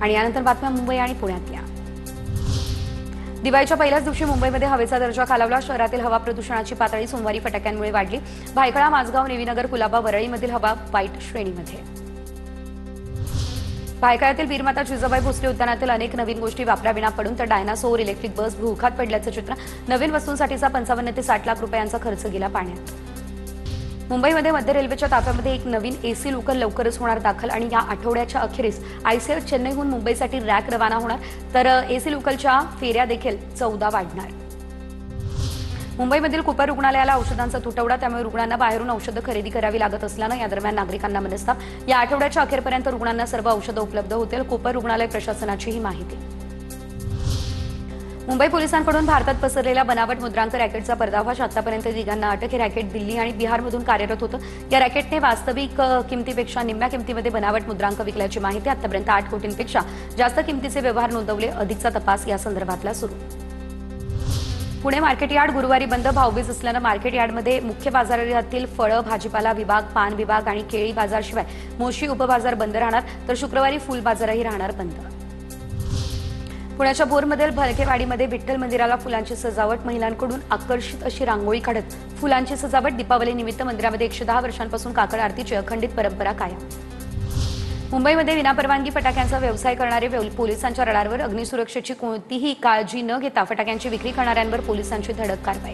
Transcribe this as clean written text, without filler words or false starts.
आणि यानंतर बातम्या मुंबई आणि पुण्यातल्या। दिवाळीच्या पहिल्याच दिवशी मुंबईमध्ये हवेचा दर्जा खालावला। शहरातील हवा प्रदूषणाची पातळी सोमवारी फटाक्यांमुळे वाढली। भायखळा, माझगाव, नेवीनगर, कुलाबा, वरळीमधील हवा वाईट श्रेणीमध्ये। भायखळ्यातील वीरमाता जिजाबाई भोसले उद्यानातील अनेक नवीन गोष्टी वापराविना पडून तर डायनासोर, इलेक्ट्रिक बस भूखात पडल्याचं चित्र। नवीन वस्तूंसाठीचा 55 ते 60 लाख रुपयांचा खर्च गेला पाण्यात। मुंबईमध्ये मध्य रेल्वेच्या ताफ्यामध्ये एक नवीन एसी लोकल लवकरच होणार दाखल आणि या आठवड्याच्या अखेरीस आयसीएफ चेन्नईहून मुंबईसाठी रॅक रवाना होणार, तर एसी लोकलच्या फेऱ्या देखील 14 वाढणार। मुंबईमधील कुपर रुग्णालयाला औषधांचा तुटवडा, त्यामुळे रुग्णांना बाहेरून औषधं खरेदी करावी लागत असल्यानं या दरम्यान नागरिकांना मनस्ताप। या आठवड्याच्या अखेरपर्यंत रुग्णांना सर्व औषधं उपलब्ध होतील, कुपर रुग्णालय प्रशासनाची ही माहिती। मुंबई पोलिसांकडून भारतात पसरलेल्या बनावट मुद्रांक रॅकेटचा पर्दाफाश। आतापर्यंत तिघांना अटक। हे रॅकेट दिल्ली आणि बिहारमधून कार्यरत होतं। या रॅकेटने वास्तविक किमतीपेक्षा निम्म्या किमतीमध्ये बनावट मुद्रांक विकल्याची माहिती। आतापर्यंत 8 कोटींपेक्षा जास्त किमतीचे व्यवहार नोंदवले। अधिकचा तपास या संदर्भातला सुरू। पुणे मार्केट यार्ड गुरुवारी बंद। भाऊबीज असल्यानं मार्केट यार्डमध्ये मुख्य बाजारातील फळं, भाजीपाला विभाग, पान विभाग आणि केळी बाजारशिवाय मोशी उपबाजार बंद राहणार, तर शुक्रवारी फुल बाजारही राहणार बंद। पुण्याच्या बोरमधील भलकेवाडीमध्ये विठ्ठल मंदिराला फुलांची सजावट। महिलांकडून आकर्षित अशी रांगोळी काढत फुलांची सजावट। दीपावली निमित्त मंदिरामध्ये 110 वर्षांपासून काकड आरतीची अखंडित परंपरा कायम। मुंबईमध्ये विनापरवानगी फटाक्यांचा व्यवसाय करणारे पोलिसांच्या रडारवर। अग्निसुरक्षेची कोणतीही काळजी न घेता फटाक्यांची विक्री करणाऱ्यांवर पोलिसांची धडक कारवाई।